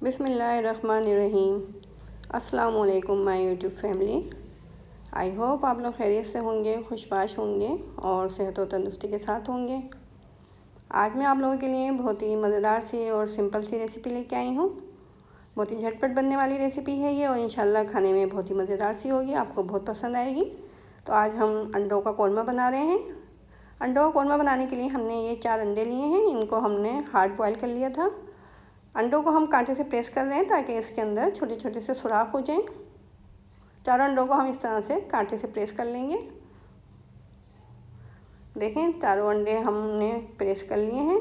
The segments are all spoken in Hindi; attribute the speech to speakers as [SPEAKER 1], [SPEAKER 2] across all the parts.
[SPEAKER 1] बिस्मिल्लाहिर्रहमानिर्रहीम। अस्सलाम वालेकुम my YouTube family. I hope आप लोग खैरियत से होंगे, खुशबाश होंगे और सेहत और तंदुरुस्ती के साथ होंगे। आज मैं आप लोगों के लिए बहुत ही मज़ेदार सी और सिंपल सी रेसिपी लेके आई हूँ। बहुत ही झटपट बनने वाली रेसिपी है ये और इंशाल्लाह खाने में बहुत ही मज़ेदार सी होगी, आपको बहुत पसंद आएगी। तो आज हम अंडों का कोरमा बना रहे हैं। अंडों का कोरमा बनाने के लिए हमने ये 4 अंडे लिए हैं। इनको हमने हार्ड बॉयल कर लिया था। अंडों को हम कांटे से प्रेस कर रहे हैं ताकि इसके अंदर छोटे छोटे से सुराख हो जाएं। 4 अंडों को हम इस तरह से कांटे से प्रेस कर लेंगे। देखें, चारों अंडे हमने प्रेस कर लिए हैं।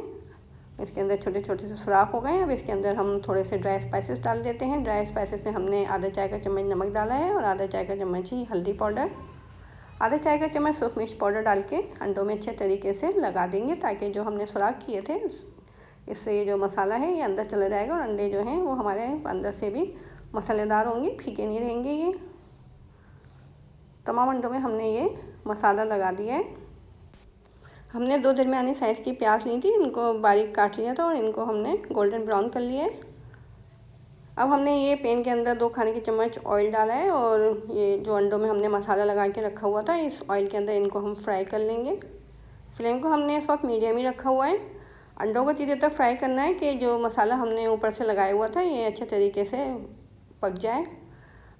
[SPEAKER 1] इसके अंदर छोटे छोटे से सुराख हो गए हैं। अब इसके अंदर हम थोड़े से ड्राई स्पाइसेस डाल देते हैं। ड्राई स्पाइसेस में हमने आधा चाय का चम्मच नमक डाला है और आधा चाय का चम्मच ही हल्दी पाउडर, आधा चाय का चम्मच सूख मिर्च पाउडर डाल के अंडों में अच्छे तरीके से लगा देंगे ताकि जो हमने सुराख किए थे इससे ये जो मसाला है ये अंदर चला जाएगा और अंडे जो हैं वो हमारे अंदर से भी मसालेदार होंगे, फीके नहीं रहेंगे। ये तमाम अंडों में हमने ये मसाला लगा दिया है। हमने 2 दरमियानी साइज़ की प्याज ली थी, इनको बारीक काट लिया था और इनको हमने गोल्डन ब्राउन कर लिया है। अब हमने ये पैन के अंदर 2 खाने के चम्मच ऑयल डाला है और ये जो अंडों में हमने मसाला लगा के रखा हुआ था इस ऑयल के अंदर इनको हम फ्राई कर लेंगे। फ्लेम को हमने इस वक्त मीडियम ही रखा हुआ है। अंडों को इतनी देर तक फ्राई करना है कि जो मसाला हमने ऊपर से लगाया हुआ था ये अच्छे तरीके से पक जाए।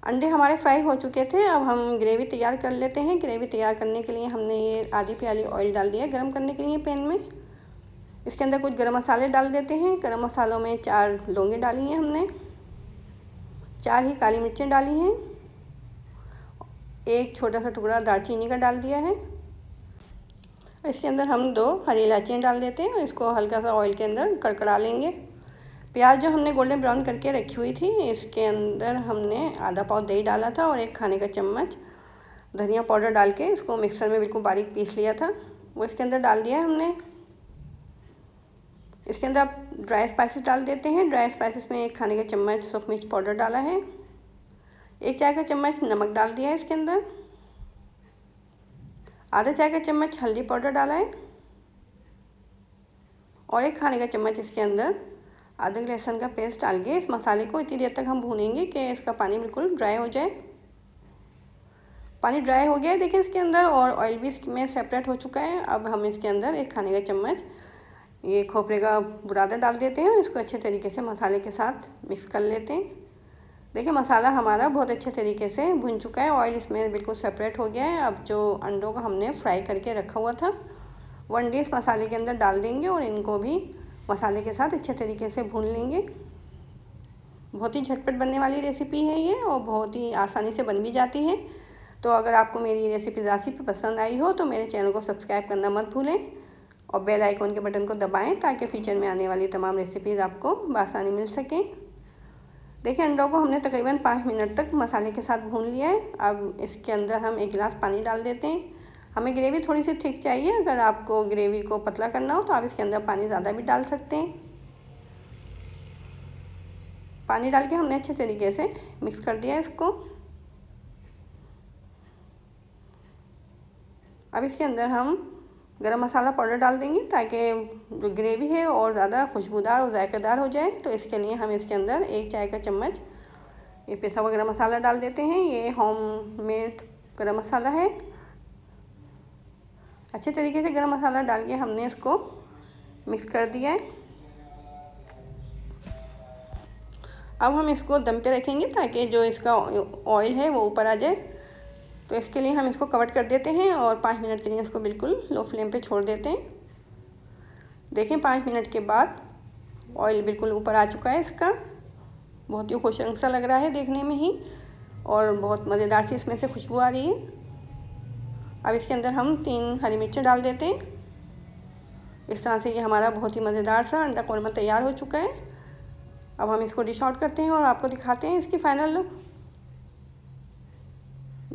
[SPEAKER 1] अंडे हमारे फ्राई हो चुके थे। अब हम ग्रेवी तैयार कर लेते हैं। ग्रेवी तैयार करने के लिए हमने ये आधी प्याली ऑयल डाल दिया गर्म करने के लिए पैन में। इसके अंदर कुछ गरम मसाले डाल देते हैं। गरम मसालों में 4 लौंगे डाली हैं हमने, 4 ही काली मिर्चें डाली हैं, एक छोटा सा टुकड़ा दालचीनी का डाल दिया है। इसके अंदर हम 2 हरी इलायचियाँ डाल देते हैं और इसको हल्का सा ऑयल के अंदर कड़कड़ा लेंगे। प्याज जो हमने गोल्डन ब्राउन करके रखी हुई थी इसके अंदर हमने आधा पाव दही डाला था और 1 खाने का चम्मच धनिया पाउडर डाल के इसको मिक्सर में बिल्कुल बारीक पीस लिया था, वो इसके अंदर डाल दिया है हमने। इसके अंदर आप ड्राई स्पाइसेस डाल देते हैं। ड्राई स्पाइसेस में 1 खाने का चम्मच सूख मिर्च पाउडर डाला है, 1 चाय का चम्मच नमक डाल दिया है इसके अंदर, आधा चाय का चम्मच हल्दी पाउडर डाला है और 1 खाने का चम्मच इसके अंदर अदरक लहसुन का पेस्ट डाल के इस मसाले को इतनी देर तक हम भूनेंगे कि इसका पानी बिल्कुल ड्राई हो जाए। पानी ड्राई हो गया है देखिए इसके अंदर और ऑयल भी इसमें सेपरेट हो चुका है। अब हम इसके अंदर 1 खाने का चम्मच ये खोपरे का बुरादा डाल देते हैं। इसको अच्छे तरीके से मसाले के साथ मिक्स कर लेते हैं। देखिए मसाला हमारा बहुत अच्छे तरीके से भुन चुका है, ऑयल इसमें बिल्कुल सेपरेट हो गया है। अब जो अंडों को हमने फ्राई करके रखा हुआ था वो अंडे इस मसाले के अंदर डाल देंगे और इनको भी मसाले के साथ अच्छे तरीके से भून लेंगे। बहुत ही झटपट बनने वाली रेसिपी है ये और बहुत ही आसानी से बन भी जाती है। तो अगर आपको मेरी रेसिपी पसंद आई हो तो मेरे चैनल को सब्सक्राइब करना मत भूलें और बेल आइकन के बटन को दबाएं ताकि फ्यूचर में आने वाली तमाम रेसिपीज़ आपको बआसानी मिल सकें। देखिए अंडों को हमने तकरीबन 5 मिनट तक मसाले के साथ भून लिया है। अब इसके अंदर हम 1 गिलास पानी डाल देते हैं। हमें ग्रेवी थोड़ी सी थिक चाहिए, अगर आपको ग्रेवी को पतला करना हो तो आप इसके अंदर पानी ज़्यादा भी डाल सकते हैं। पानी डाल के हमने अच्छे तरीके से मिक्स कर दिया इसको। अब इसके अंदर हम गरम मसाला पाउडर डाल देंगे ताकि जो ग्रेवी है और ज़्यादा खुशबूदार और जायकेदार हो जाए। तो इसके लिए हम इसके अंदर 1 चाय का चम्मच ये पिसा हुआ गरम मसाला डाल देते हैं। ये होममेड गरम मसाला है। अच्छे तरीके से गरम मसाला डाल के हमने इसको मिक्स कर दिया है। अब हम इसको दम पे रखेंगे ताकि जो इसका ऑयल है वो ऊपर आ जाए। तो इसके लिए हम इसको कवर कर देते हैं और 5 मिनट के लिए इसको बिल्कुल लो फ्लेम पे छोड़ देते हैं। देखें 5 मिनट के बाद ऑयल बिल्कुल ऊपर आ चुका है इसका। बहुत ही खुश रंग सा लग रहा है देखने में ही और बहुत मज़ेदार सी इसमें से खुशबू आ रही है। अब इसके अंदर हम 3 हरी मिर्चें डाल देते हैं। इस तरह से ये हमारा बहुत ही मज़ेदार सा अंडा कोरमा तैयार हो चुका है। अब हम इसको डिश आउट करते हैं और आपको दिखाते हैं इसकी फ़ाइनल लुक।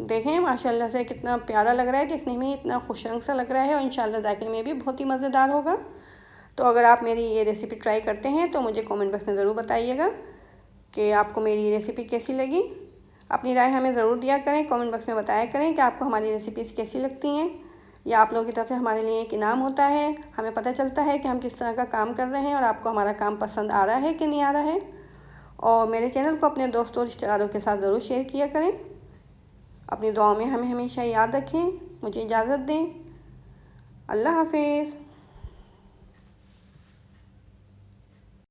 [SPEAKER 1] देखें माशाल्लाह से कितना प्यारा लग रहा है, देखने में इतना खुश रंग सा लग रहा है और इंशाल्लाह जायके में भी बहुत ही मज़ेदार होगा। तो अगर आप मेरी ये रेसिपी ट्राई करते हैं तो मुझे कमेंट बॉक्स में ज़रूर बताइएगा कि आपको मेरी रेसिपी कैसी लगी। अपनी राय हमें ज़रूर दिया करें, कमेंट बॉक्स में बताया करें कि आपको हमारी रेसिपीज़ कैसी लगती हैं। या आप लोगों की तरफ से हमारे लिए एक इनाम होता है, हमें पता चलता है कि हम किस तरह का काम कर रहे हैं और आपको हमारा काम पसंद आ रहा है कि नहीं आ रहा है। और मेरे चैनल को अपने दोस्तों रिश्तेदारों के साथ ज़रूर शेयर किया करें। अपनी दुआओं में हमें हमेशा याद रखें। मुझे इजाज़त दें। अल्लाह हाफिज़।